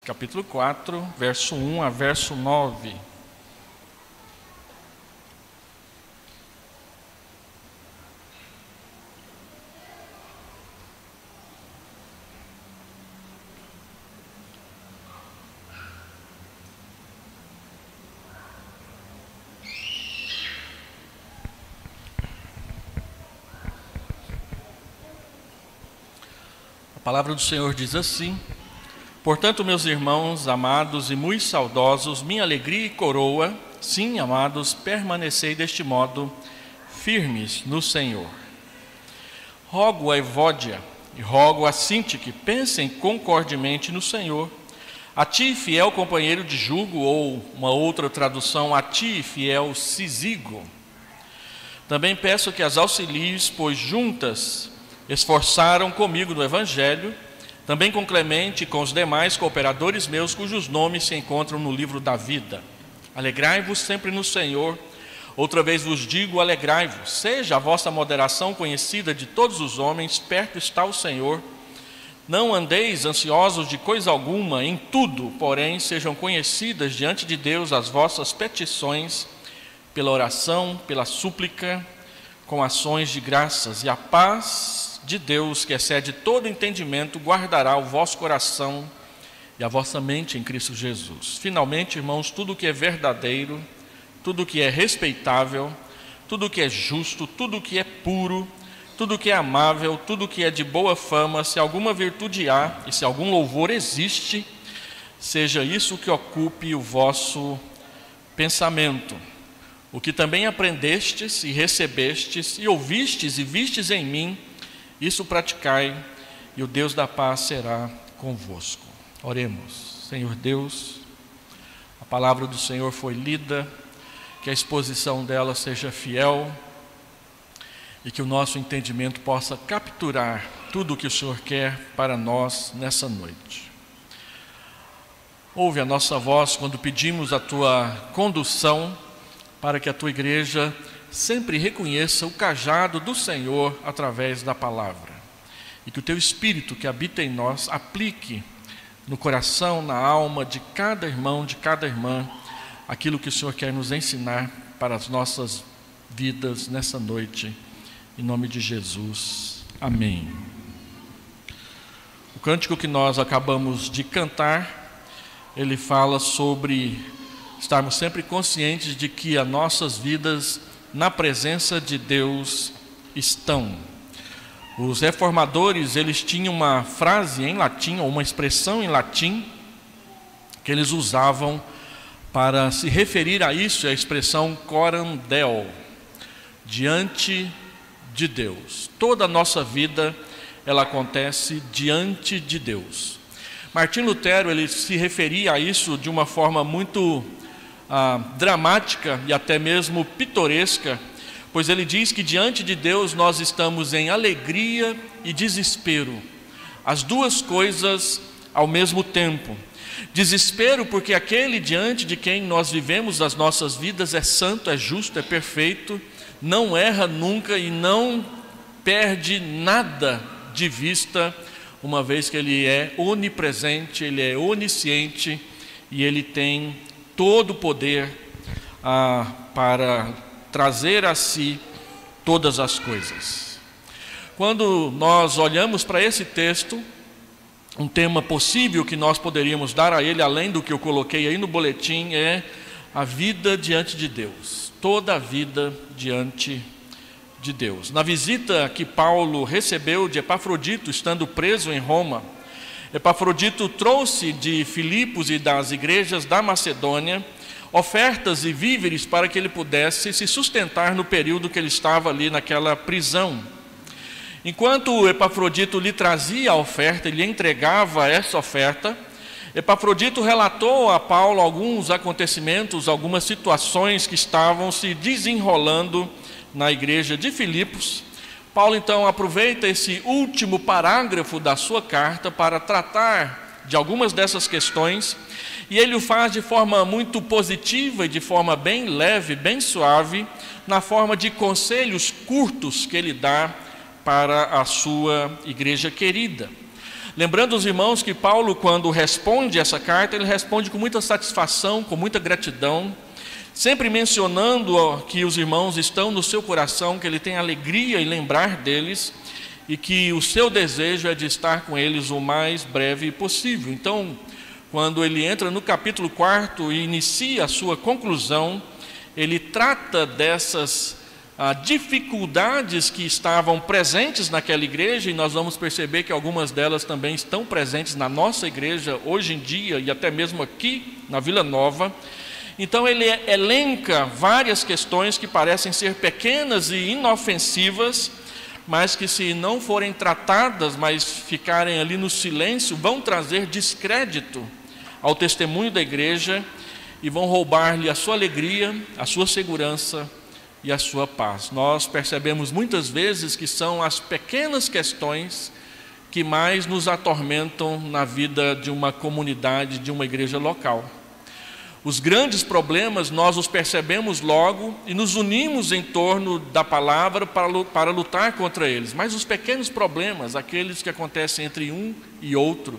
capítulo 4, verso 1 a verso 9. A palavra do Senhor diz assim: portanto, meus irmãos amados e muito saudosos, minha alegria e coroa, sim, amados, permanecei deste modo, firmes no Senhor. Rogo a Evódia e rogo a Sintique que pensem concordemente no Senhor. A ti, fiel companheiro de jugo, ou uma outra tradução, a ti, fiel Cisigo. Também peço que as auxilies, pois juntas esforçaram comigo no Evangelho, também com Clemente e com os demais cooperadores meus, cujos nomes se encontram no livro da vida. Alegrai-vos sempre no Senhor. Outra vez vos digo, alegrai-vos. Seja a vossa moderação conhecida de todos os homens, perto está o Senhor. Não andeis ansiosos de coisa alguma, em tudo, porém, sejam conhecidas diante de Deus as vossas petições, pela oração, pela súplica, com ações de graças, e a paz de Deus, que excede todo entendimento, guardará o vosso coração e a vossa mente em Cristo Jesus. Finalmente, irmãos, tudo que é verdadeiro, tudo que é respeitável, tudo que é justo, tudo que é puro, tudo que é amável, tudo que é de boa fama, se alguma virtude há e se algum louvor existe, seja isso que ocupe o vosso pensamento. O que também aprendestes e recebestes e ouvistes e vistes em mim, isso praticai, e o Deus da paz será convosco. Oremos. Senhor Deus, a palavra do Senhor foi lida, que a exposição dela seja fiel e que o nosso entendimento possa capturar tudo o que o Senhor quer para nós nessa noite. Ouve a nossa voz quando pedimos a tua condução para que a tua igreja sempre reconheça o cajado do Senhor através da palavra. E que o teu Espírito que habita em nós aplique no coração, na alma de cada irmão, de cada irmã, aquilo que o Senhor quer nos ensinar para as nossas vidas nessa noite. Em nome de Jesus. Amém. O cântico que nós acabamos de cantar, ele fala sobre estarmos sempre conscientes de que as nossas vidas na presença de Deus estão. Os reformadores, eles tinham uma frase em latim, ou uma expressão em latim, que eles usavam para se referir a isso, a expressão coram Deo, diante de Deus. Toda a nossa vida, ela acontece diante de Deus. Martim Lutero, ele se referia a isso de uma forma muito dramática e até mesmo pitoresca, pois ele diz que diante de Deus nós estamos em alegria e desespero, as duas coisas ao mesmo tempo. Desespero porque aquele diante de quem nós vivemos as nossas vidas é santo, é justo, é perfeito, não erra nunca e não perde nada de vista, uma vez que ele é onipresente, ele é onisciente e ele tem todo o poder para trazer a si todas as coisas. Quando nós olhamos para esse texto, um tema possível que nós poderíamos dar a ele, além do que eu coloquei aí no boletim, é a vida diante de Deus. Toda a vida diante de Deus. Na visita que Paulo recebeu de Epafrodito, estando preso em Roma, Epafrodito trouxe de Filipos e das igrejas da Macedônia ofertas e víveres para que ele pudesse se sustentar no período que ele estava ali naquela prisão. Enquanto Epafrodito lhe trazia a oferta, ele entregava essa oferta, Epafrodito relatou a Paulo alguns acontecimentos, algumas situações que estavam se desenrolando na igreja de Filipos. Paulo então aproveita esse último parágrafo da sua carta para tratar de algumas dessas questões, e ele o faz de forma muito positiva e de forma bem leve, bem suave, na forma de conselhos curtos que ele dá para a sua igreja querida. Lembrando os irmãos que Paulo, quando responde essa carta, ele responde com muita satisfação, com muita gratidão, sempre mencionando que os irmãos estão no seu coração, que ele tem alegria em lembrar deles e que o seu desejo é de estar com eles o mais breve possível. Então, quando ele entra no capítulo 4 e inicia a sua conclusão, ele trata dessas dificuldades que estavam presentes naquela igreja, e nós vamos perceber que algumas delas também estão presentes na nossa igreja hoje em dia e até mesmo aqui na Vila Nova. Então ele elenca várias questões que parecem ser pequenas e inofensivas, mas que, se não forem tratadas, mas ficarem ali no silêncio, vão trazer descrédito ao testemunho da igreja e vão roubar-lhe a sua alegria, a sua segurança e a sua paz. Nós percebemos muitas vezes que são as pequenas questões que mais nos atormentam na vida de uma comunidade, de uma igreja local. Os grandes problemas nós os percebemos logo e nos unimos em torno da palavra para lutar contra eles. Mas os pequenos problemas, aqueles que acontecem entre um e outro,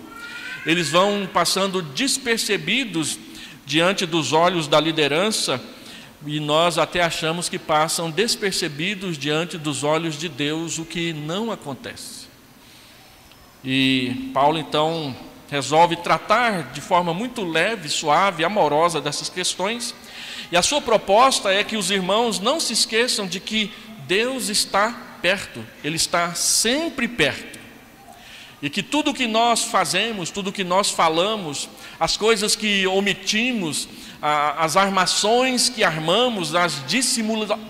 eles vão passando despercebidos diante dos olhos da liderança, e nós até achamos que passam despercebidos diante dos olhos de Deus, o que não acontece. E Paulo então resolve tratar de forma muito leve, suave, amorosa dessas questões, e a sua proposta é que os irmãos não se esqueçam de que Deus está perto, Ele está sempre perto, e que tudo que nós fazemos, tudo que nós falamos, as coisas que omitimos, as armações que armamos, as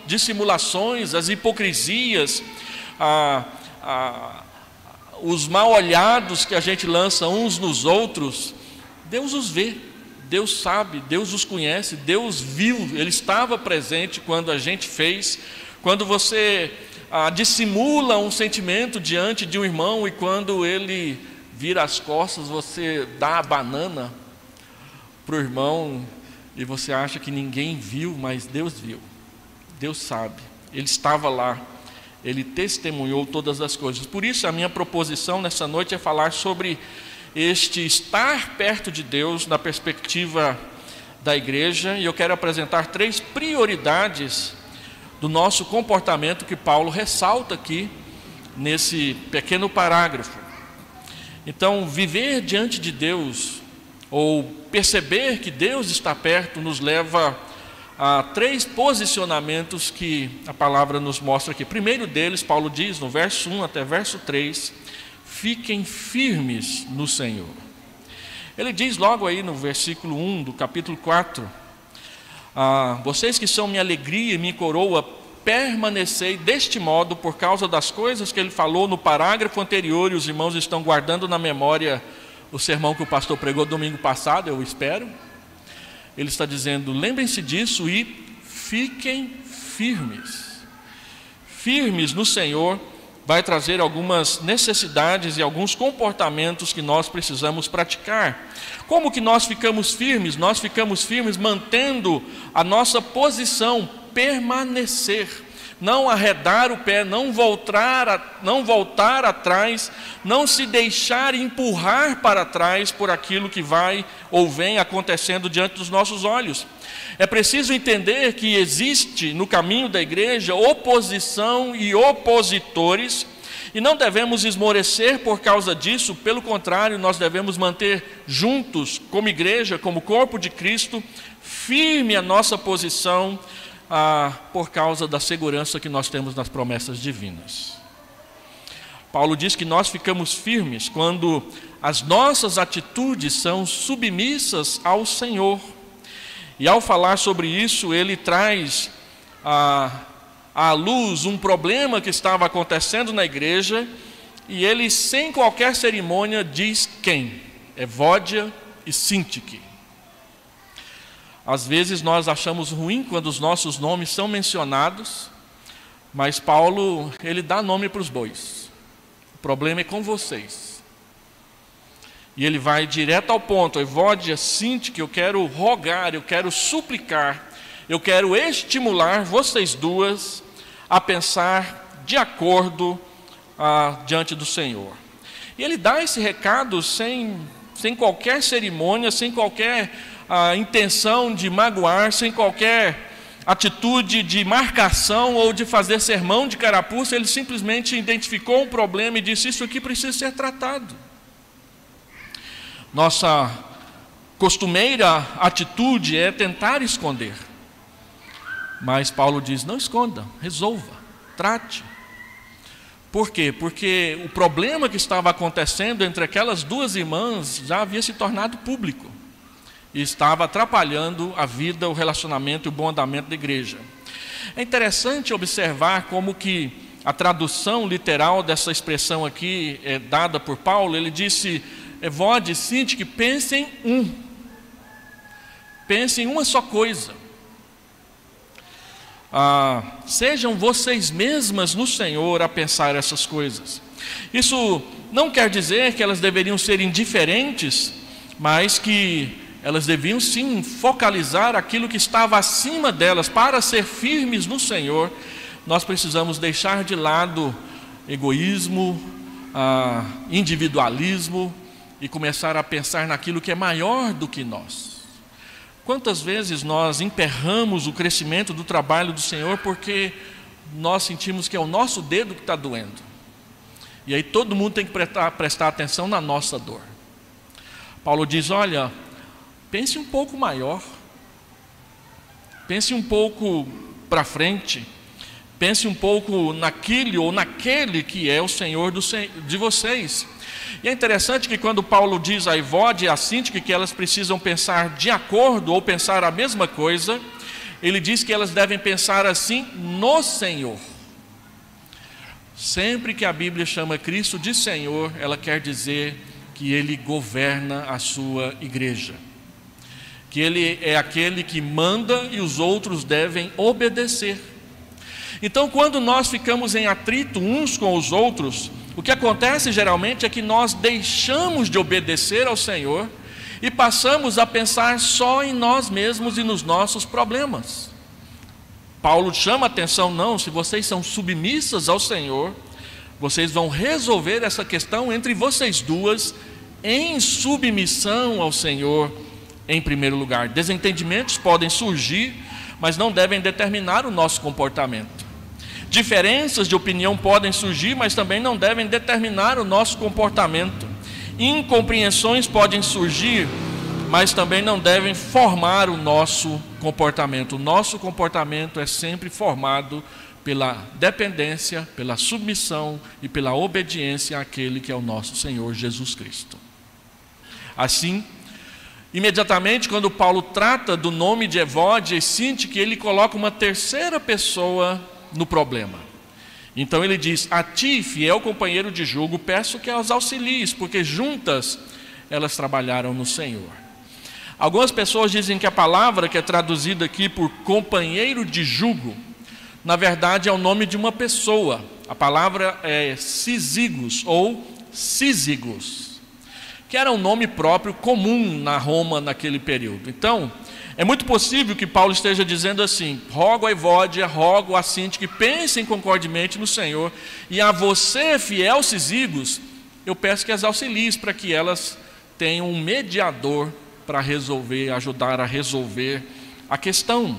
dissimulações, as hipocrisias, os mal olhados que a gente lança uns nos outros, Deus os vê, Deus sabe, Deus os conhece, Deus viu, Ele estava presente quando a gente fez. Quando você dissimula um sentimento diante de um irmão e quando ele vira as costas, você dá a banana para o irmão e você acha que ninguém viu, mas Deus viu, Deus sabe, Ele estava lá, Ele testemunhou todas as coisas. Por isso a minha proposição nessa noite é falar sobre este estar perto de Deus na perspectiva da igreja, e eu quero apresentar 3 prioridades do nosso comportamento que Paulo ressalta aqui nesse pequeno parágrafo. Então, viver diante de Deus, ou perceber que Deus está perto, nos leva a 3 posicionamentos que a palavra nos mostra aqui. Primeiro deles, Paulo diz no verso 1 até verso 3, fiquem firmes no Senhor. Ele diz logo aí no versículo 1 do capítulo 4, vocês que são minha alegria e minha coroa, permanecei deste modo por causa das coisas que ele falou no parágrafo anterior, e os irmãos estão guardando na memória o sermão que o pastor pregou domingo passado, eu espero. Ele está dizendo, lembrem-se disso e fiquem firmes. Firmes no Senhor vai trazer algumas necessidades e alguns comportamentos que nós precisamos praticar. Como que nós ficamos firmes? Nós ficamos firmes mantendo a nossa posição, permanecer, não arredar o pé, não voltar atrás, não se deixar empurrar para trás por aquilo que vai ou vem acontecendo diante dos nossos olhos. É preciso entender que existe no caminho da igreja oposição e opositores, e não devemos esmorecer por causa disso. Pelo contrário, nós devemos manter juntos, como igreja, como corpo de Cristo, firme a nossa posição, por causa da segurança que nós temos nas promessas divinas. Paulo diz que nós ficamos firmes quando as nossas atitudes são submissas ao Senhor. E ao falar sobre isso, ele traz à luz um problema que estava acontecendo na igreja, e ele, sem qualquer cerimônia, diz quem? Evódia e Sintique. Às vezes nós achamos ruim quando os nossos nomes são mencionados, mas Paulo, ele dá nome para os bois. O problema é com vocês. E ele vai direto ao ponto. Evódia, Sintique, eu quero rogar, eu quero suplicar, eu quero estimular vocês duas a pensar de acordo diante do Senhor. E ele dá esse recado sem qualquer cerimônia, sem qualquer intenção de magoar, sem qualquer atitude de marcação ou de fazer sermão de carapuça. Ele simplesmente identificou um problema e disse: isso aqui precisa ser tratado. Nossa costumeira atitude é tentar esconder, mas Paulo diz: não esconda, resolva, trate. Por quê? Porque o problema que estava acontecendo entre aquelas duas irmãs já havia se tornado público e estava atrapalhando a vida, o relacionamento e o bom andamento da igreja. É interessante observar como que a tradução literal dessa expressão aqui é dada por Paulo. Ele disse: Evode e Sintique, pensem em uma só coisa. Sejam vocês mesmas no Senhor a pensar essas coisas. Isso não quer dizer que elas deveriam ser indiferentes, mas que elas deviam sim focalizar aquilo que estava acima delas. Para ser firmes no Senhor, nós precisamos deixar de lado egoísmo, individualismo e começar a pensar naquilo que é maior do que nós. Quantas vezes nós emperramos o crescimento do trabalho do Senhor porque nós sentimos que é o nosso dedo que está doendo. E aí todo mundo tem que prestar atenção na nossa dor. Paulo diz: olha, pense um pouco maior. Pense um pouco para frente. Pense um pouco naquele ou naquele que é o Senhor de vocês. E é interessante que quando Paulo diz a Evode e a Sintique que elas precisam pensar de acordo ou pensar a mesma coisa, ele diz que elas devem pensar assim no Senhor. Sempre que a Bíblia chama Cristo de Senhor, ela quer dizer que Ele governa a sua igreja, que Ele é aquele que manda e os outros devem obedecer. Então, quando nós ficamos em atrito uns com os outros, o que acontece geralmente é que nós deixamos de obedecer ao Senhor e passamos a pensar só em nós mesmos e nos nossos problemas. Paulo chama a atenção: não, se vocês são submissas ao Senhor, vocês vão resolver essa questão entre vocês duas em submissão ao Senhor em primeiro lugar. Desentendimentos podem surgir, mas não devem determinar o nosso comportamento. Diferenças de opinião podem surgir, mas também não devem determinar o nosso comportamento. Incompreensões podem surgir, mas também não devem formar o nosso comportamento. O nosso comportamento é sempre formado pela dependência, pela submissão e pela obediência àquele que é o nosso Senhor Jesus Cristo. Assim, imediatamente quando Paulo trata do nome de Evode e Sintique, ele coloca uma terceira pessoa no problema. Então ele diz: a ti, fiel companheiro de jugo, peço que as auxilies, porque juntas elas trabalharam no Senhor. Algumas pessoas dizem que a palavra que é traduzida aqui por companheiro de jugo, na verdade é o nome de uma pessoa. A palavra é Sísigos ou Sísigos, que era um nome próprio comum na Roma naquele período. Então, é muito possível que Paulo esteja dizendo assim: rogo a Evódia, rogo a Sintique que pensem concordemente no Senhor, e a você, fiel Sísigos, eu peço que as auxilies para que elas tenham um mediador para resolver, ajudar a resolver a questão.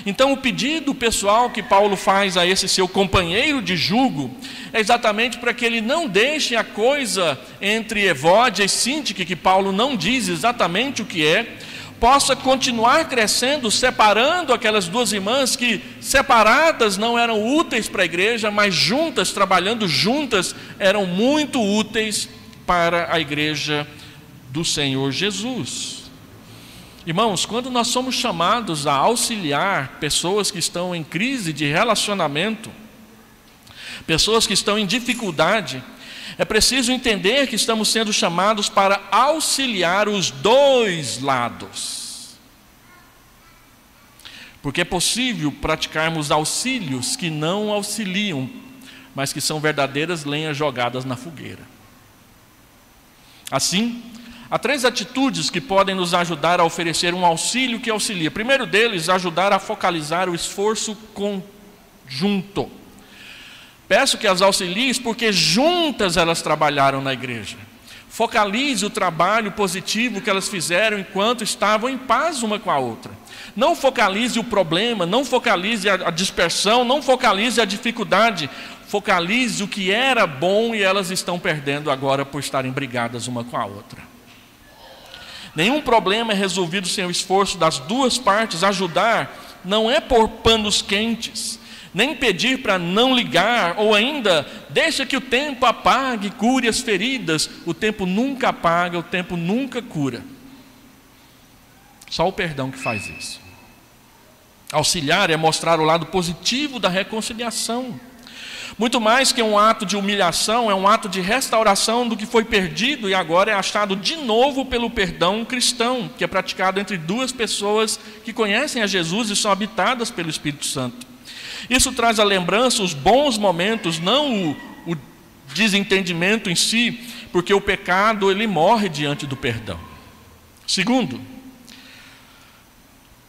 Então, o pedido pessoal que Paulo faz a esse seu companheiro de jugo é exatamente para que ele não deixe a coisa entre Evódia e Sintique, que Paulo não diz exatamente o que é, possa continuar crescendo, separando aquelas duas irmãs que separadas não eram úteis para a igreja, mas juntas, trabalhando juntas, eram muito úteis para a igreja do Senhor Jesus. Irmãos, quando nós somos chamados a auxiliar pessoas que estão em crise de relacionamento, pessoas que estão em dificuldade, é preciso entender que estamos sendo chamados para auxiliar os dois lados. Porque é possível praticarmos auxílios que não auxiliam, mas que são verdadeiras lenhas jogadas na fogueira. Assim, há 3 atitudes que podem nos ajudar a oferecer um auxílio que auxilia. Primeiro deles, ajudar a focalizar o esforço conjunto. Peço que as auxilies, porque juntas elas trabalharam na igreja. Focalize o trabalho positivo que elas fizeram enquanto estavam em paz uma com a outra. Não focalize o problema, não focalize a dispersão, não focalize a dificuldade. Focalize o que era bom e elas estão perdendo agora por estarem brigadas uma com a outra. Nenhum problema é resolvido sem o esforço das duas partes. Ajudar não é pôr panos quentes, nem pedir para não ligar, ou ainda, deixa que o tempo apague, cure as feridas. O tempo nunca apaga, o tempo nunca cura. Só o perdão que faz isso. Auxiliar é mostrar o lado positivo da reconciliação. Muito mais que um ato de humilhação, é um ato de restauração do que foi perdido e agora é achado de novo pelo perdão cristão, que é praticado entre duas pessoas que conhecem a Jesus e são habitadas pelo Espírito Santo. Isso traz à lembrança os bons momentos, não o desentendimento em si, porque o pecado ele morre diante do perdão. Segundo,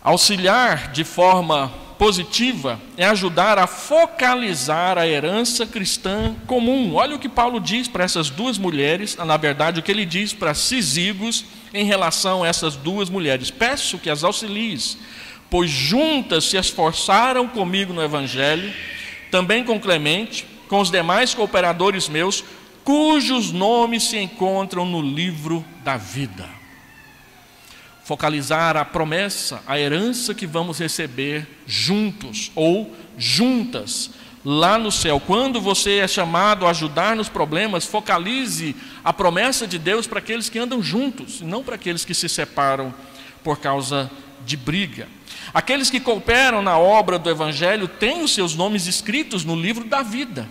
auxiliar de forma positiva é ajudar a focalizar a herança cristã comum. Olha o que Paulo diz para essas duas mulheres, na verdade o que ele diz para Cisigos em relação a essas duas mulheres. Peço que as auxilies, pois juntas se esforçaram comigo no Evangelho, também com Clemente, com os demais cooperadores meus, cujos nomes se encontram no livro da vida. Focalizar a promessa, a herança que vamos receber juntos ou juntas lá no céu. Quando você é chamado a ajudar nos problemas, focalize a promessa de Deus para aqueles que andam juntos, e não para aqueles que se separam por causa de briga. Aqueles que cooperam na obra do Evangelho têm os seus nomes escritos no livro da vida.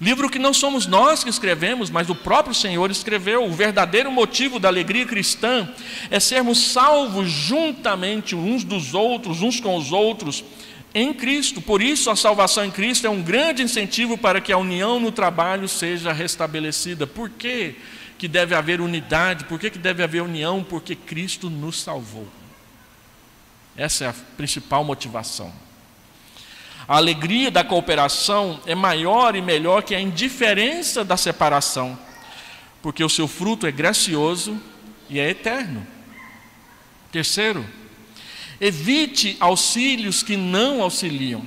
Livro que não somos nós que escrevemos, mas o próprio Senhor escreveu. O verdadeiro motivo da alegria cristã é sermos salvos juntamente uns dos outros, uns com os outros, em Cristo. Por isso a salvação em Cristo é um grande incentivo para que a união no trabalho seja restabelecida. Por que que deve haver unidade? Por que que deve haver união? Porque Cristo nos salvou. Essa é a principal motivação. A alegria da cooperação é maior e melhor que a indiferença da separação, porque o seu fruto é gracioso e é eterno. Terceiro, evite auxílios que não auxiliam.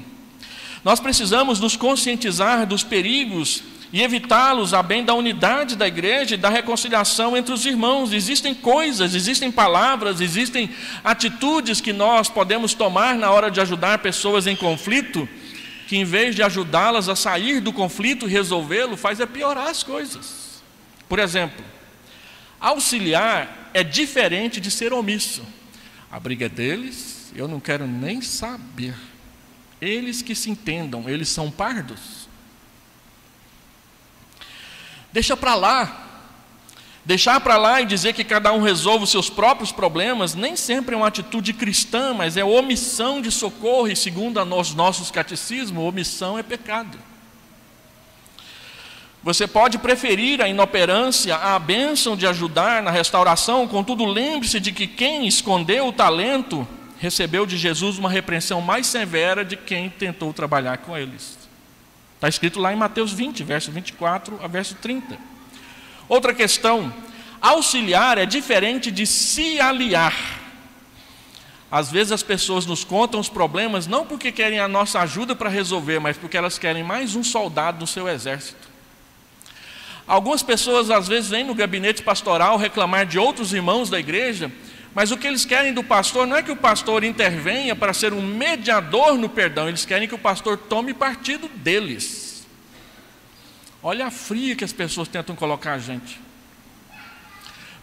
Nós precisamos nos conscientizar dos perigos e evitá-los a bem da unidade da igreja e da reconciliação entre os irmãos. Existem coisas, existem palavras, existem atitudes que nós podemos tomar na hora de ajudar pessoas em conflito, que em vez de ajudá-las a sair do conflito e resolvê-lo, faz é piorar as coisas. Por exemplo, auxiliar é diferente de ser omisso. A briga é deles, eu não quero nem saber. Eles que se entendam, eles são pardos. Deixa para lá. Deixar para lá e dizer que cada um resolve os seus próprios problemas nem sempre é uma atitude cristã, mas é omissão de socorro, e segundo os nossos catecismos, omissão é pecado. Você pode preferir a inoperância à bênção de ajudar na restauração, contudo lembre-se de que quem escondeu o talento recebeu de Jesus uma repreensão mais severa de quem tentou trabalhar com eles. Está escrito lá em Mateus 20, verso 24 a verso 30. Outra questão, auxiliar é diferente de se aliar. Às vezes as pessoas nos contam os problemas não porque querem a nossa ajuda para resolver, mas porque elas querem mais um soldado no seu exército. Algumas pessoas às vezes vêm no gabinete pastoral reclamar de outros irmãos da igreja, mas o que eles querem do pastor não é que o pastor intervenha para ser um mediador no perdão, eles querem que o pastor tome partido deles. Olha a fria que as pessoas tentam colocar a gente.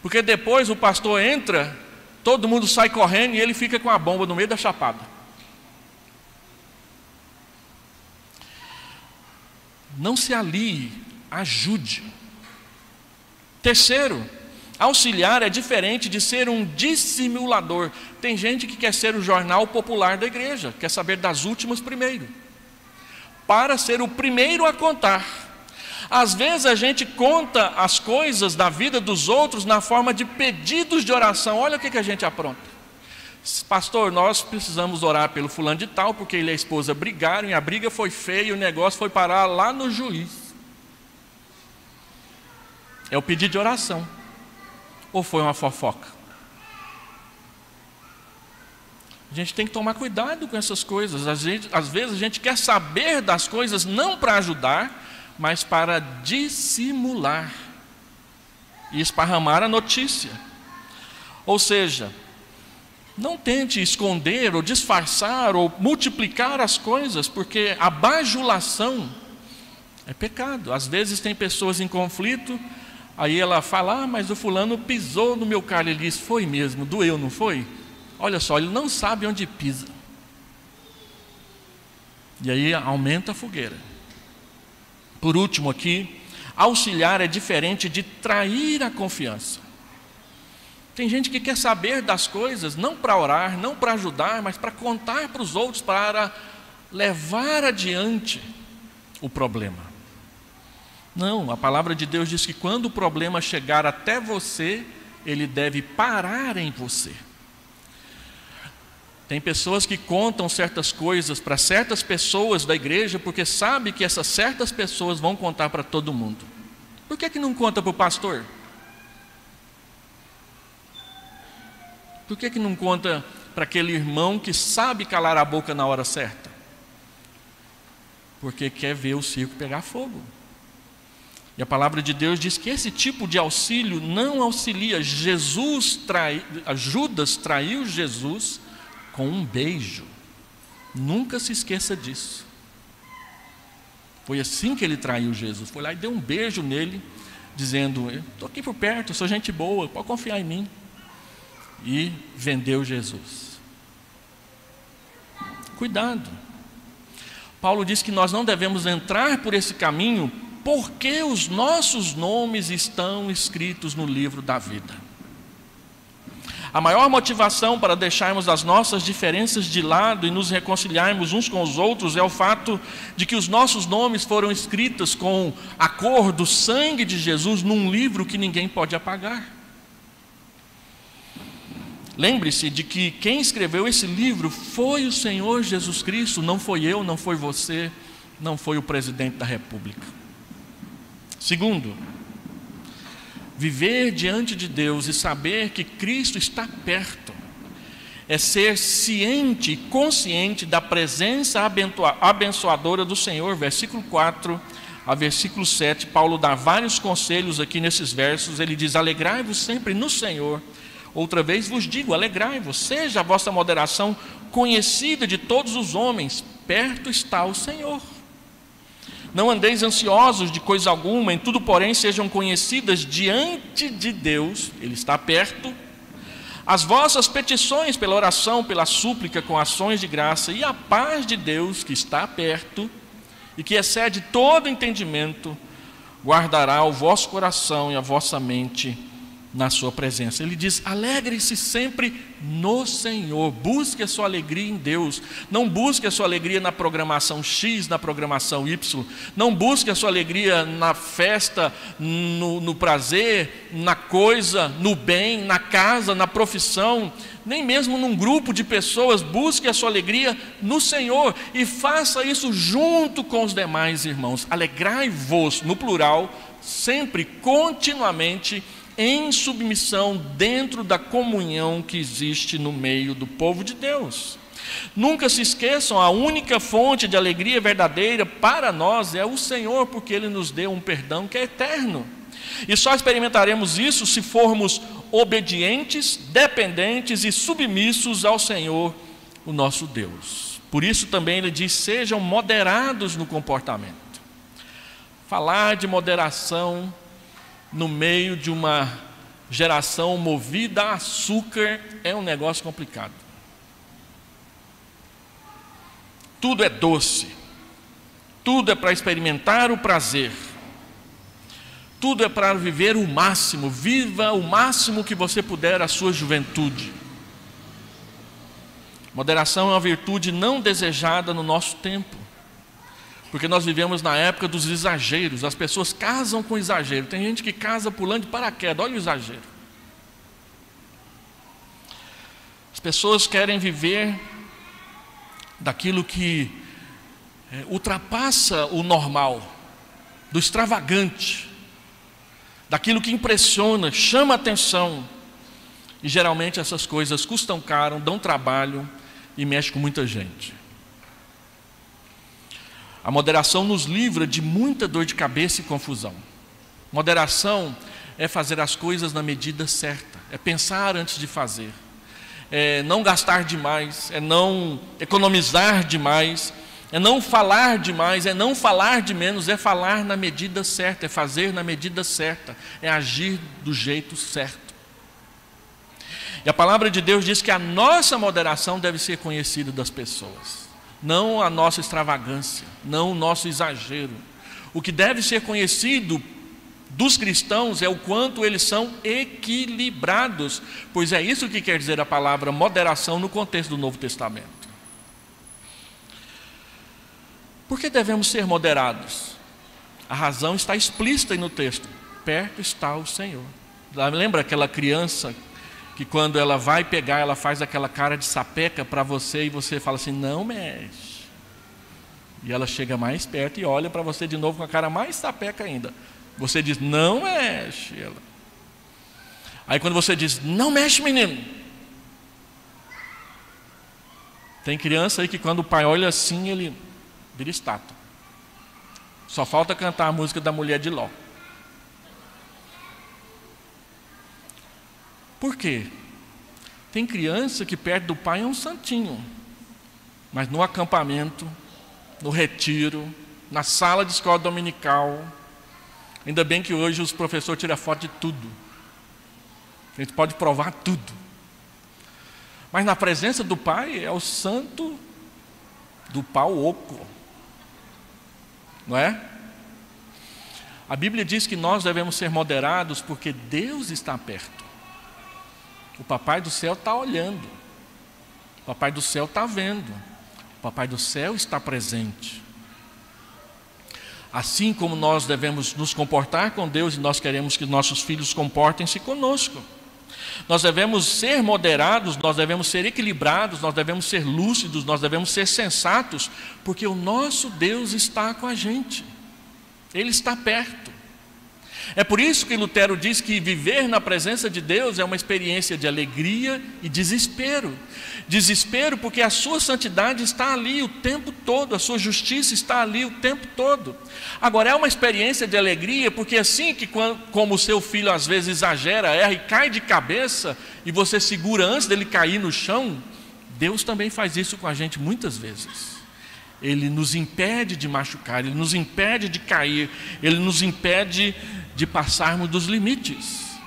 Porque depois o pastor entra, todo mundo sai correndo e ele fica com a bomba no meio da chapada. Não se alie, ajude. Terceiro, auxiliar é diferente de ser um dissimulador. Tem gente que quer ser o jornal popular da igreja, quer saber das últimas primeiro, para ser o primeiro a contar. Às vezes a gente conta as coisas da vida dos outros na forma de pedidos de oração. Olha o que a gente apronta. Pastor, nós precisamos orar pelo fulano de tal, porque ele e a esposa brigaram, e a briga foi feia, e o negócio foi parar lá no juiz. É o pedido de oração. Ou foi uma fofoca? A gente tem que tomar cuidado com essas coisas. Às vezes a gente quer saber das coisas não para ajudar, mas para dissimular e esparramar a notícia. Ou seja, não tente esconder ou disfarçar ou multiplicar as coisas, porque a bajulação é pecado. Às vezes tem pessoas em conflito, aí ela fala, mas o fulano pisou no meu carro. Ele diz, foi mesmo, doeu, não foi? Olha só, ele não sabe onde pisa. E aí aumenta a fogueira. Por último aqui, auxiliar é diferente de trair a confiança. Tem gente que quer saber das coisas, não para orar, não para ajudar, mas para contar para os outros, para levar adiante o problema. Não, a palavra de Deus diz que quando o problema chegar até você, ele deve parar em você. Tem pessoas que contam certas coisas para certas pessoas da igreja, porque sabe que essas certas pessoas vão contar para todo mundo. Por que não conta para o pastor? Por que não conta para aquele irmão que sabe calar a boca na hora certa? Porque quer ver o circo pegar fogo. E a palavra de Deus diz que esse tipo de auxílio não auxilia. Judas traiu Jesus com um beijo. Nunca se esqueça disso. Foi assim que ele traiu Jesus. Foi lá e deu um beijo nele, dizendo, eu estou aqui por perto, eu sou gente boa, pode confiar em mim. E vendeu Jesus. Cuidado. Paulo diz que nós não devemos entrar por esse caminho, porque os nossos nomes estão escritos no livro da vida. A maior motivação para deixarmos as nossas diferenças de lado e nos reconciliarmos uns com os outros é o fato de que os nossos nomes foram escritos com a cor do sangue de Jesus num livro que ninguém pode apagar. Lembre-se de que quem escreveu esse livro foi o Senhor Jesus Cristo, não foi eu, não foi você, não foi o presidente da República. Segundo, viver diante de Deus e saber que Cristo está perto é ser ciente e consciente da presença abençoadora do Senhor. Versículo 4 a versículo 7, Paulo dá vários conselhos aqui nesses versos. Ele diz, alegrai-vos sempre no Senhor. Outra vez vos digo, alegrai-vos, seja a vossa moderação conhecida de todos os homens, perto está o Senhor. Não andeis ansiosos de coisa alguma, em tudo, porém, sejam conhecidas diante de Deus, Ele está perto, as vossas petições pela oração, pela súplica, com ações de graça, e a paz de Deus, que está perto, e que excede todo entendimento, guardará o vosso coração e a vossa mente na sua presença. Ele diz, alegre-se sempre no Senhor, busque a sua alegria em Deus, não busque a sua alegria na programação X, na programação Y, não busque a sua alegria na festa, no prazer, na coisa, no bem, na casa, na profissão, nem mesmo num grupo de pessoas. Busque a sua alegria no Senhor e faça isso junto com os demais irmãos. Alegrai-vos, no plural, sempre, continuamente, em submissão dentro da comunhão que existe no meio do povo de Deus. Nunca se esqueçam, a única fonte de alegria verdadeira para nós é o Senhor, porque Ele nos deu um perdão que é eterno. E só experimentaremos isso se formos obedientes, dependentes e submissos ao Senhor, o nosso Deus. Por isso também Ele diz, sejam moderados no comportamento. Falar de moderação no meio de uma geração movida a açúcar é um negócio complicado. Tudo é doce, tudo é para experimentar o prazer, tudo é para viver o máximo. Viva o máximo que você puder a sua juventude. Moderação é uma virtude não desejada no nosso tempo, porque nós vivemos na época dos exageros. As pessoas casam com exagero. Tem gente que casa pulando de paraquedas, olha o exagero. As pessoas querem viver daquilo que ultrapassa o normal, do extravagante, daquilo que impressiona, chama atenção. E geralmente essas coisas custam caro, dão trabalho e mexem com muita gente. A moderação nos livra de muita dor de cabeça e confusão. Moderação é fazer as coisas na medida certa, é pensar antes de fazer, é não gastar demais, é não economizar demais, é não falar demais, é não falar de menos, é falar na medida certa, é fazer na medida certa, é agir do jeito certo. E a palavra de Deus diz que a nossa moderação deve ser conhecida das pessoas, não a nossa extravagância, não o nosso exagero. O que deve ser conhecido dos cristãos é o quanto eles são equilibrados, pois é isso que quer dizer a palavra moderação no contexto do Novo Testamento. Por que devemos ser moderados? A razão está explícita aí no texto: perto está o Senhor. Lembra aquela criança que quando ela vai pegar, ela faz aquela cara de sapeca para você e você fala assim, não mexe. E ela chega mais perto e olha para você de novo com a cara mais sapeca ainda. Você diz, não mexe. Aí quando você diz, não mexe, menino. Tem criança aí que quando o pai olha assim, ele vira estátua. Só falta cantar a música da mulher de Ló. Por quê? Tem criança que perto do pai é um santinho, mas no acampamento, no retiro, na sala de escola dominical, ainda bem que hoje os professores tiram foto de tudo, a gente pode provar tudo, mas na presença do pai é o santo do pau oco, não é? A Bíblia diz que nós devemos ser moderados porque Deus está perto. O papai do céu está olhando, o papai do céu está vendo, o papai do céu está presente. Assim como nós devemos nos comportar com Deus e nós queremos que nossos filhos comportem-se conosco. Nós devemos ser moderados, nós devemos ser equilibrados, nós devemos ser lúcidos, nós devemos ser sensatos, porque o nosso Deus está com a gente, Ele está perto. É por isso que Lutero diz que viver na presença de Deus é uma experiência de alegria e desespero. Desespero porque a sua santidade está ali o tempo todo, a sua justiça está ali o tempo todo. Agora é uma experiência de alegria porque assim que como o seu filho às vezes exagera, erra e cai de cabeça e você segura antes dele cair no chão, Deus também faz isso com a gente muitas vezes. Ele nos impede de machucar, Ele nos impede de cair, Ele nos impede de passarmos dos limites.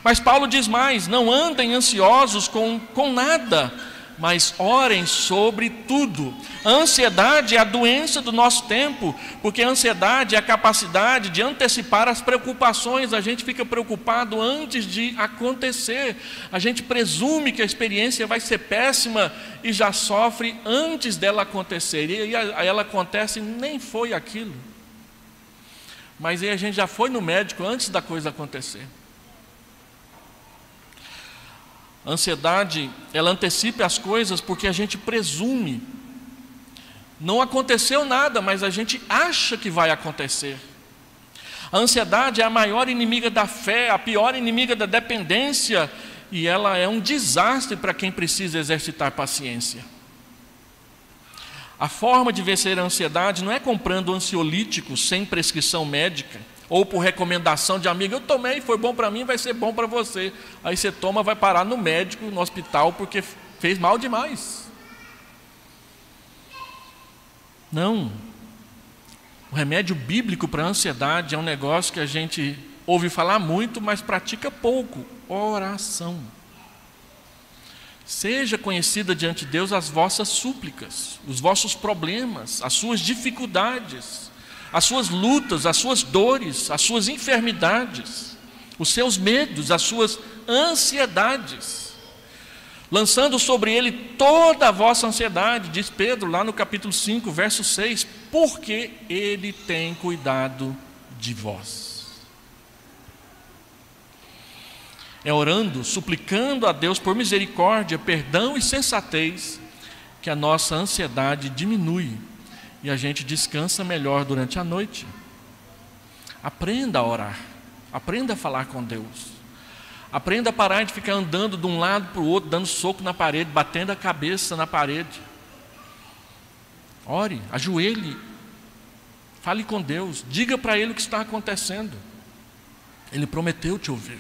Mas Paulo diz mais: não andem ansiosos com nada, mas orem sobre tudo. A ansiedade é a doença do nosso tempo, porque a ansiedade é a capacidade de antecipar as preocupações. A gente fica preocupado antes de acontecer, a gente presume que a experiência vai ser péssima e já sofre antes dela acontecer, e aí ela acontece e nem foi aquilo. Mas aí a gente já foi no médico antes da coisa acontecer. A ansiedade, ela antecipa as coisas porque a gente presume. Não aconteceu nada, mas a gente acha que vai acontecer. A ansiedade é a maior inimiga da fé, a pior inimiga da dependência, e ela é um desastre para quem precisa exercitar paciência. A forma de vencer a ansiedade não é comprando ansiolíticos sem prescrição médica, ou por recomendação de amigo, eu tomei, foi bom para mim, vai ser bom para você. Aí você toma, vai parar no médico, no hospital, porque fez mal demais. Não. O remédio bíblico para a ansiedade é um negócio que a gente ouve falar muito, mas pratica pouco: oração. Seja conhecida diante de Deus as vossas súplicas, os vossos problemas, as suas dificuldades, as suas lutas, as suas dores, as suas enfermidades, os seus medos, as suas ansiedades, lançando sobre Ele toda a vossa ansiedade, diz Pedro lá no capítulo 5, verso 6, porque Ele tem cuidado de vós. É orando, suplicando a Deus por misericórdia, perdão e sensatez, que a nossa ansiedade diminui e a gente descansa melhor durante a noite. Aprenda a orar, aprenda a falar com Deus, aprenda a parar de ficar andando de um lado para o outro, dando soco na parede, batendo a cabeça na parede. Ore, ajoelhe, fale com Deus, diga para Ele o que está acontecendo. Ele prometeu te ouvir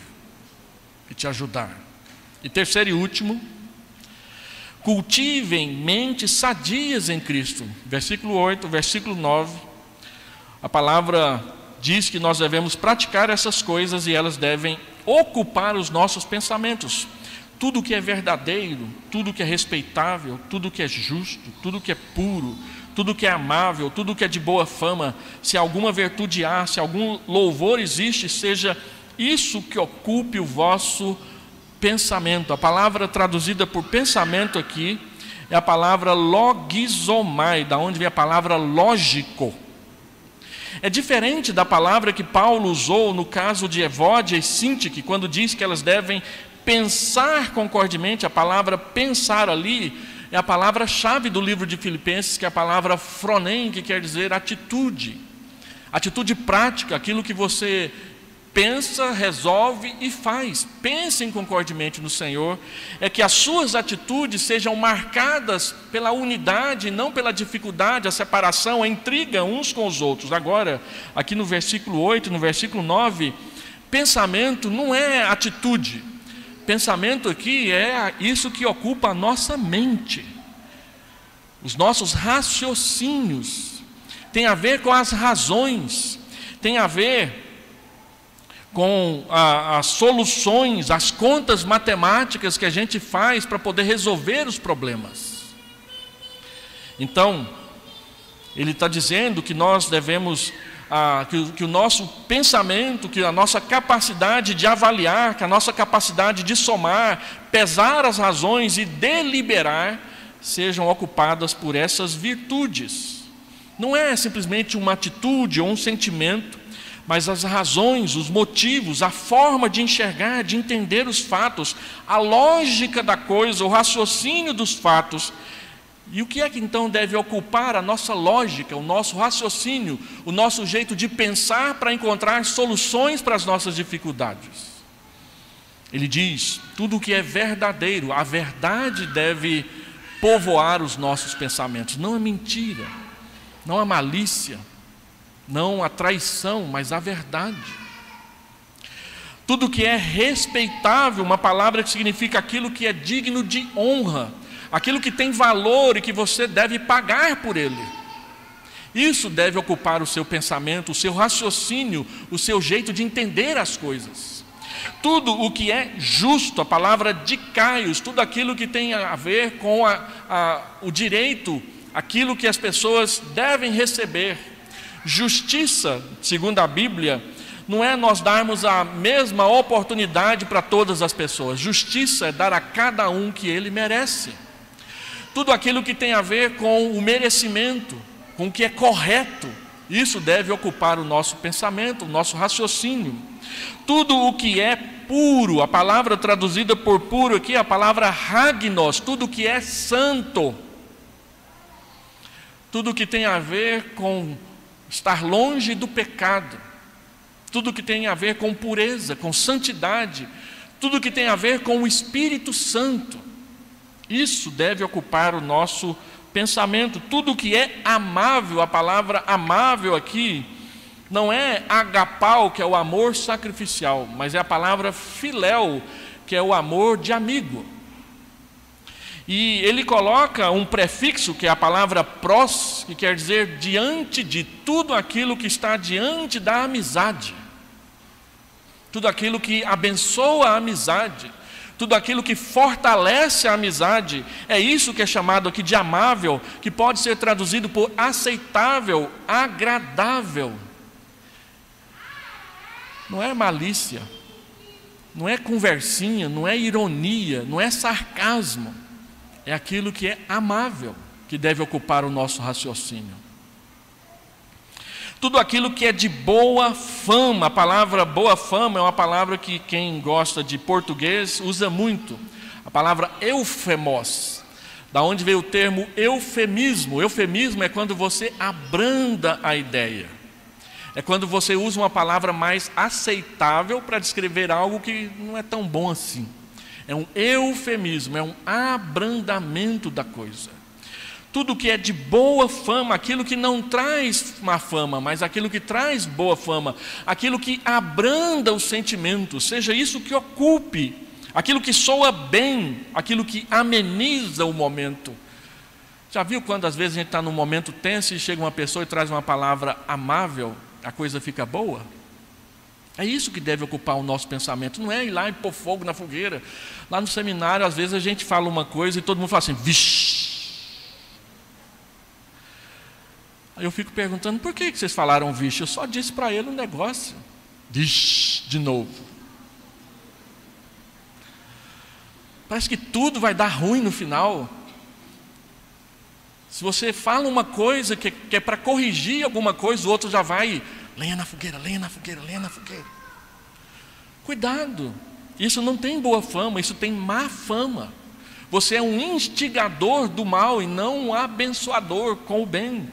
e te ajudar. E terceiro e último, cultivem mentes sadias em Cristo. Versículo 8, versículo 9, a palavra diz que nós devemos praticar essas coisas e elas devem ocupar os nossos pensamentos. Tudo que é verdadeiro, tudo que é respeitável, tudo que é justo, tudo que é puro, tudo que é amável, tudo que é de boa fama, se alguma virtude há, se algum louvor existe, seja isso que ocupe o vosso pensamento. A palavra traduzida por pensamento aqui é a palavra logizomai, da onde vem a palavra lógico. É diferente da palavra que Paulo usou no caso de Evódia e Sintique, quando diz que elas devem pensar concordemente. A palavra pensar ali é a palavra-chave do livro de Filipenses, que é a palavra phronein, que quer dizer atitude. Atitude prática, aquilo que você pensa, resolve e faz. Pensem concordemente no Senhor, é que as suas atitudes sejam marcadas pela unidade, não pela dificuldade, a separação, a intriga uns com os outros. Agora, aqui no versículo 8, no versículo 9, pensamento não é atitude. Pensamento aqui é isso que ocupa a nossa mente. Os nossos raciocínios tem a ver com as razões, tem a ver com as soluções, as contas matemáticas que a gente faz para poder resolver os problemas. Então, ele está dizendo que nós devemos, que o nosso pensamento, que a nossa capacidade de avaliar, que a nossa capacidade de somar, pesar as razões e deliberar, sejam ocupadas por essas virtudes. Não é simplesmente uma atitude ou um sentimento, mas as razões, os motivos, a forma de enxergar, de entender os fatos, a lógica da coisa, o raciocínio dos fatos. E o que é que então deve ocupar a nossa lógica, o nosso raciocínio, o nosso jeito de pensar para encontrar soluções para as nossas dificuldades? Ele diz, tudo o que é verdadeiro, a verdade deve povoar os nossos pensamentos, não a mentira, não a malícia, não a traição, mas a verdade. Tudo que é respeitável, uma palavra que significa aquilo que é digno de honra, aquilo que tem valor e que você deve pagar por ele. Isso deve ocupar o seu pensamento, o seu raciocínio, o seu jeito de entender as coisas. Tudo o que é justo, a palavra dikaios, tudo aquilo que tem a ver com o direito, aquilo que as pessoas devem receber. Justiça, segundo a Bíblia, não é nós darmos a mesma oportunidade para todas as pessoas. Justiça é dar a cada um que ele merece. Tudo aquilo que tem a ver com o merecimento, com o que é correto, isso deve ocupar o nosso pensamento, o nosso raciocínio. Tudo o que é puro, a palavra traduzida por puro aqui é a palavra hagnos, tudo o que é santo. Tudo o que tem a ver com estar longe do pecado, tudo que tem a ver com pureza, com santidade, tudo que tem a ver com o Espírito Santo, isso deve ocupar o nosso pensamento. Tudo que é amável, a palavra amável aqui não é agapau, que é o amor sacrificial, mas é a palavra filéu, que é o amor de amigo. E ele coloca um prefixo, que é a palavra pros, que quer dizer diante de, tudo aquilo que está diante da amizade. Tudo aquilo que abençoa a amizade, tudo aquilo que fortalece a amizade, é isso que é chamado aqui de amável, que pode ser traduzido por aceitável, agradável. Não é malícia, não é conversinha, não é ironia, não é sarcasmo. É aquilo que é amável, que deve ocupar o nosso raciocínio. Tudo aquilo que é de boa fama. A palavra boa fama é uma palavra que quem gosta de português usa muito. A palavra eufemos, da onde veio o termo eufemismo. Eufemismo é quando você abranda a ideia. É quando você usa uma palavra mais aceitável para descrever algo que não é tão bom assim. É um eufemismo, é um abrandamento da coisa. Tudo que é de boa fama, aquilo que não traz má fama, mas aquilo que traz boa fama, aquilo que abranda os sentimentos, seja isso que ocupe, aquilo que soa bem, aquilo que ameniza o momento. Já viu quando às vezes a gente está num momento tenso e chega uma pessoa e traz uma palavra amável, a coisa fica boa? É isso que deve ocupar o nosso pensamento, não é ir lá e pôr fogo na fogueira. Lá no seminário, às vezes a gente fala uma coisa e todo mundo fala assim, vixe. Aí eu fico perguntando, por que vocês falaram vixe? Eu só disse para ele um negócio. Vixe, de novo. Parece que tudo vai dar ruim no final. Se você fala uma coisa que é para corrigir alguma coisa, o outro já vai, lenha na fogueira, lenha na fogueira, lenha na fogueira. Cuidado, isso não tem boa fama, isso tem má fama. Você é um instigador do mal e não um abençoador com o bem.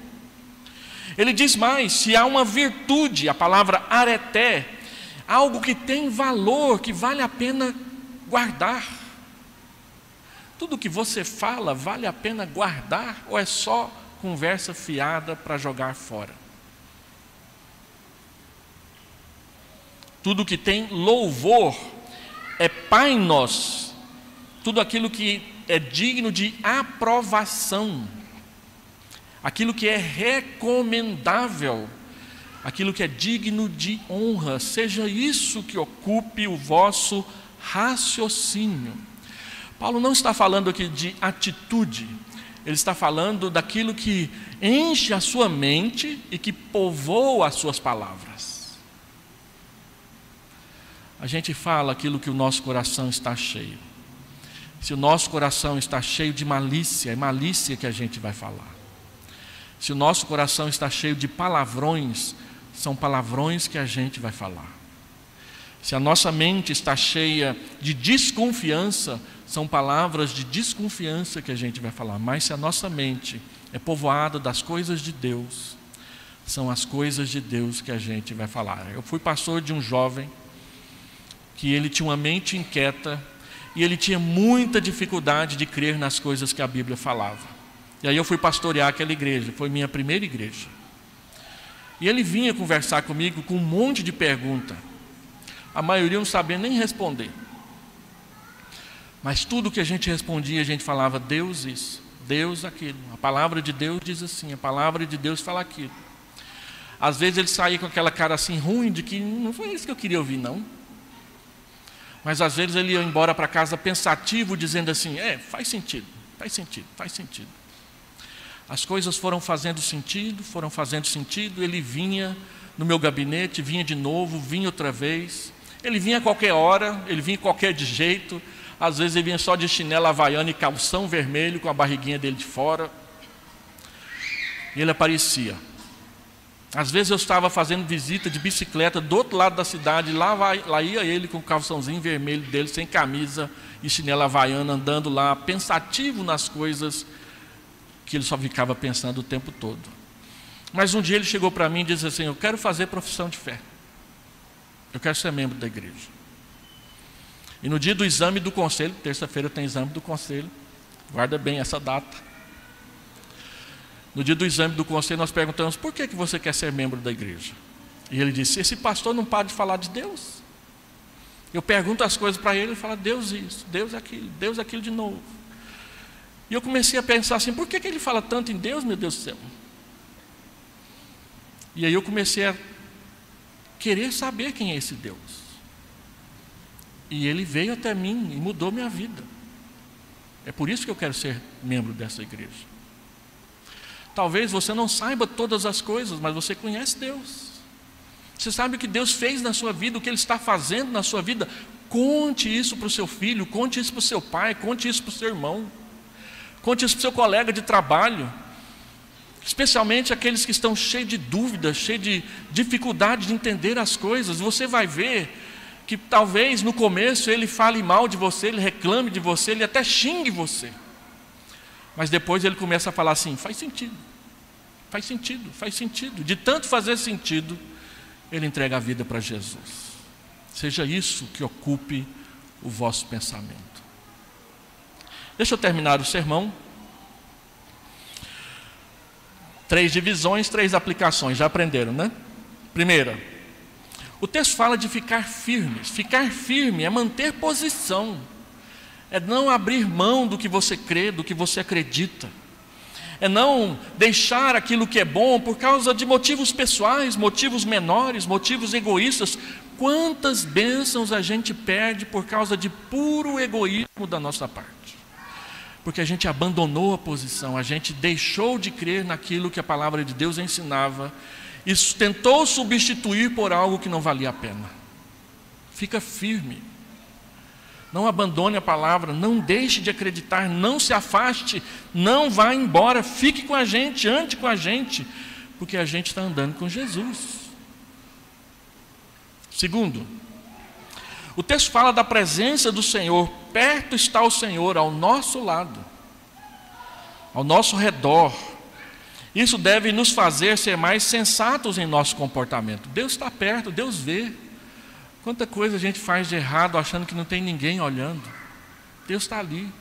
Ele diz mais, se há uma virtude, a palavra areté, algo que tem valor, que vale a pena guardar. Tudo que você fala vale a pena guardar ou é só conversa fiada para jogar fora? Tudo que tem louvor é painos, tudo aquilo que é digno de aprovação, aquilo que é recomendável, aquilo que é digno de honra, seja isso que ocupe o vosso raciocínio. Paulo não está falando aqui de atitude, ele está falando daquilo que enche a sua mente e que povoa as suas palavras. A gente fala aquilo que o nosso coração está cheio. Se o nosso coração está cheio de malícia, é malícia que a gente vai falar. Se o nosso coração está cheio de palavrões, são palavrões que a gente vai falar. Se a nossa mente está cheia de desconfiança, são palavras de desconfiança que a gente vai falar. Mas se a nossa mente é povoada das coisas de Deus, são as coisas de Deus que a gente vai falar. Eu fui pastor de um jovem que ele tinha uma mente inquieta e ele tinha muita dificuldade de crer nas coisas que a Bíblia falava. E aí eu fui pastorear aquela igreja, foi minha primeira igreja. E ele vinha conversar comigo com um monte de perguntas. A maioria não sabia nem responder. Mas tudo que a gente respondia, a gente falava, Deus isso, Deus aquilo. A palavra de Deus diz assim, a palavra de Deus fala aquilo. Às vezes ele saía com aquela cara assim ruim, de que não foi isso que eu queria ouvir não. Mas às vezes ele ia embora para casa pensativo, dizendo assim, faz sentido, faz sentido, faz sentido. As coisas foram fazendo sentido, ele vinha no meu gabinete, vinha de novo, vinha outra vez. Ele vinha a qualquer hora, ele vinha qualquer de jeito. Às vezes ele vinha só de chinela havaiana e calção vermelho, com a barriguinha dele de fora. E ele aparecia. Às vezes eu estava fazendo visita de bicicleta do outro lado da cidade, lá ia ele com o calçãozinho vermelho dele, sem camisa e chinela havaiana, andando lá, pensativo nas coisas que ele só ficava pensando o tempo todo. Mas um dia ele chegou para mim e disse assim, eu quero fazer profissão de fé. Eu quero ser membro da igreja. E no dia do exame do conselho, terça-feira tem exame do conselho, guarda bem essa data. No dia do exame do conselho nós perguntamos, por que você quer ser membro da igreja? E ele disse, esse pastor não para de falar de Deus. Eu pergunto as coisas para ele, ele fala, Deus isso, Deus aquilo de novo. E eu comecei a pensar assim, por que ele fala tanto em Deus, meu Deus do céu? E aí eu comecei a querer saber quem é esse Deus. E ele veio até mim e mudou minha vida. É por isso que eu quero ser membro dessa igreja. Talvez você não saiba todas as coisas, mas você conhece Deus. Você sabe o que Deus fez na sua vida, o que Ele está fazendo na sua vida. Conte isso para o seu filho, conte isso para o seu pai, conte isso para o seu irmão. Conte isso para o seu colega de trabalho. especialmente aqueles que estão cheios de dúvidas, cheios de dificuldade de entender as coisas. Você vai ver que talvez no começo ele fale mal de você, ele reclame de você, ele até xingue você. Mas depois ele começa a falar assim: faz sentido, faz sentido, faz sentido. De tanto fazer sentido, ele entrega a vida para Jesus. Seja isso que ocupe o vosso pensamento. Deixa eu terminar o sermão. 3 divisões, 3 aplicações, já aprenderam, né? Primeira, o texto fala de ficar firmes. Ficar firme é manter posição, é não abrir mão do que você crê, do que você acredita, é não deixar aquilo que é bom por causa de motivos pessoais, motivos menores, motivos egoístas. Quantas bênçãos a gente perde por causa de puro egoísmo da nossa parte? Porque a gente abandonou a posição, a gente deixou de crer naquilo que a palavra de Deus ensinava e tentou substituir por algo que não valia a pena. Fica firme, não abandone a palavra, não deixe de acreditar, não se afaste, não vá embora, fique com a gente, ande com a gente, porque a gente está andando com Jesus. Segundo, o texto fala da presença do Senhor. Perto está o Senhor, ao nosso lado, ao nosso redor. Isso deve nos fazer ser mais sensatos em nosso comportamento. Deus está perto, Deus vê. Quanta coisa a gente faz de errado achando que não tem ninguém olhando. Deus está ali,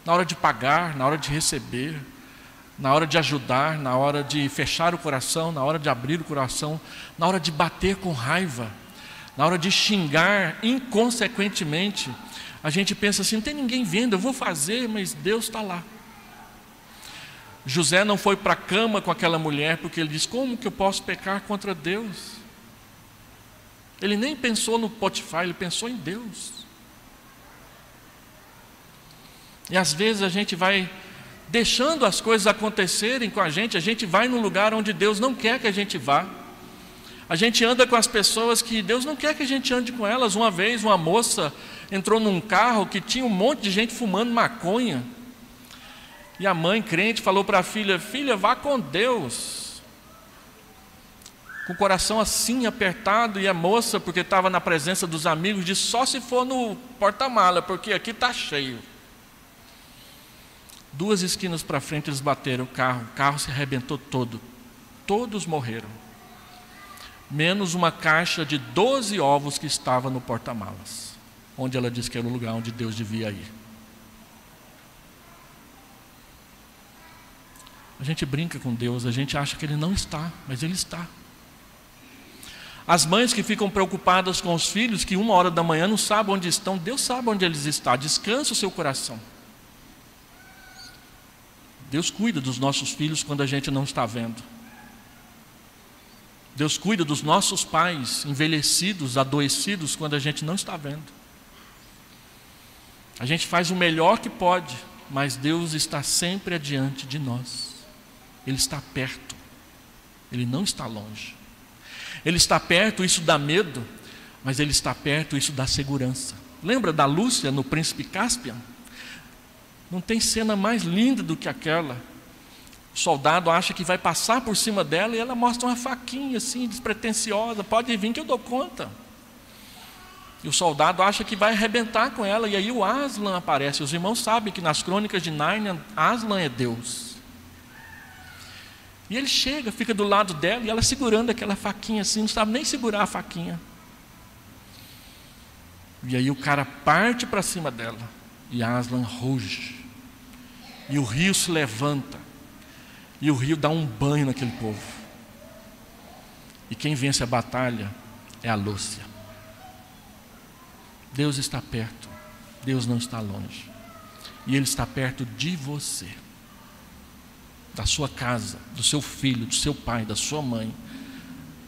na hora de pagar, na hora de receber, na hora de ajudar, na hora de fechar o coração, na hora de abrir o coração, na hora de bater com raiva, na hora de xingar inconsequentemente. A gente pensa assim: não tem ninguém vendo, eu vou fazer, mas Deus está lá. José não foi para a cama com aquela mulher porque ele disse: como que eu posso pecar contra Deus? Ele nem pensou no Potifar, ele pensou em Deus. E às vezes a gente vai deixando as coisas acontecerem com a gente vai num lugar onde Deus não quer que a gente vá. A gente anda com as pessoas que Deus não quer que a gente ande com elas. Uma vez uma moça entrou num carro que tinha um monte de gente fumando maconha. E a mãe crente falou para a filha: filha, vá com Deus. Com o coração assim apertado. E a moça, porque estava na presença dos amigos, disse: só se for no porta-mala, porque aqui está cheio. 2 esquinas para frente eles bateram o carro se arrebentou todo. Todos morreram, menos uma caixa de 12 ovos que estava no porta-malas, onde ela disse que era o lugar onde Deus devia ir. A gente brinca com Deus, a gente acha que Ele não está, mas Ele está. As mães que ficam preocupadas com os filhos, que 1h da manhã não sabem onde estão, Deus sabe onde eles estão. Descansa o seu coração. Deus cuida dos nossos filhos quando a gente não está vendo. Deus cuida dos nossos pais envelhecidos, adoecidos, quando a gente não está vendo. A gente faz o melhor que pode, mas Deus está sempre adiante de nós. Ele está perto, Ele não está longe. Ele está perto, isso dá medo, mas Ele está perto, isso dá segurança. Lembra da Lúcia no Príncipe Caspian? Não tem cena mais linda do que aquela. O soldado acha que vai passar por cima dela e ela mostra uma faquinha assim, despretensiosa: pode vir que eu dou conta. E o soldado acha que vai arrebentar com ela, e aí o Aslan aparece. Os irmãos sabem que nas crônicas de Nárnia, Aslan é Deus. E ele chega, fica do lado dela, e ela segurando aquela faquinha assim, não sabe nem segurar a faquinha. E aí o cara parte para cima dela, e Aslan ruge, e o rio se levanta, e o rio dá um banho naquele povo. E quem vence a batalha é a Lúcia. Deus está perto, Deus não está longe. E Ele está perto de você, da sua casa, do seu filho, do seu pai, da sua mãe,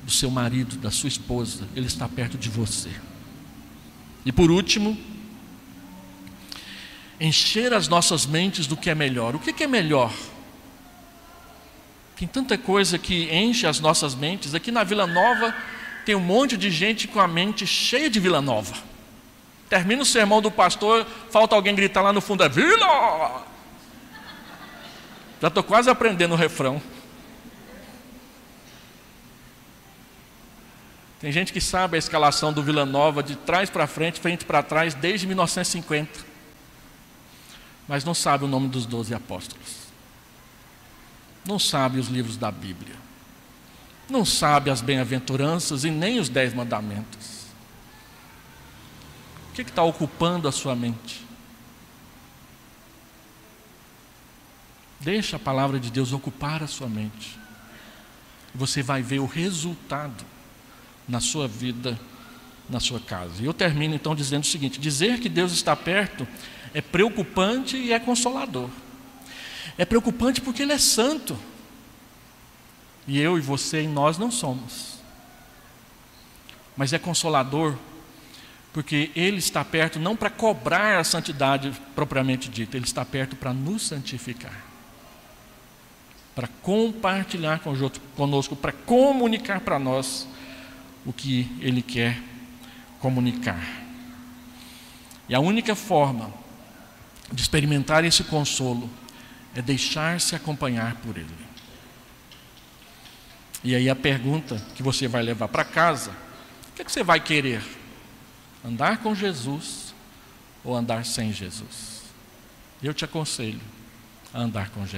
do seu marido, da sua esposa. Ele está perto de você. E por último, encher as nossas mentes do que é melhor. O que é melhor? Tem tanta coisa que enche as nossas mentes. Aqui na Vila Nova tem um monte de gente com a mente cheia de Vila Nova. Termina o sermão do pastor, falta alguém gritar lá no fundo: é Vila! Já estou quase aprendendo o refrão. Tem gente que sabe a escalação do Vila Nova de trás para frente, frente para trás, desde 1950. Mas não sabe o nome dos 12 apóstolos. Não sabe os livros da Bíblia. Não sabe as bem-aventuranças e nem os 10 mandamentos. O que está ocupando a sua mente? Deixa a palavra de Deus ocupar a sua mente. Você vai ver o resultado na sua vida, na sua casa. E eu termino então dizendo o seguinte: dizer que Deus está perto é preocupante e é consolador. É preocupante porque Ele é santo. E eu e você e nós não somos. Mas é consolador porque Ele está perto não para cobrar a santidade propriamente dita, Ele está perto para nos santificar, para compartilhar conosco, para comunicar para nós o que Ele quer comunicar. E a única forma de experimentar esse consolo é deixar-se acompanhar por Ele. E aí a pergunta que você vai levar para casa: o que você vai querer? Andar com Jesus ou andar sem Jesus? Eu te aconselho a andar com Jesus.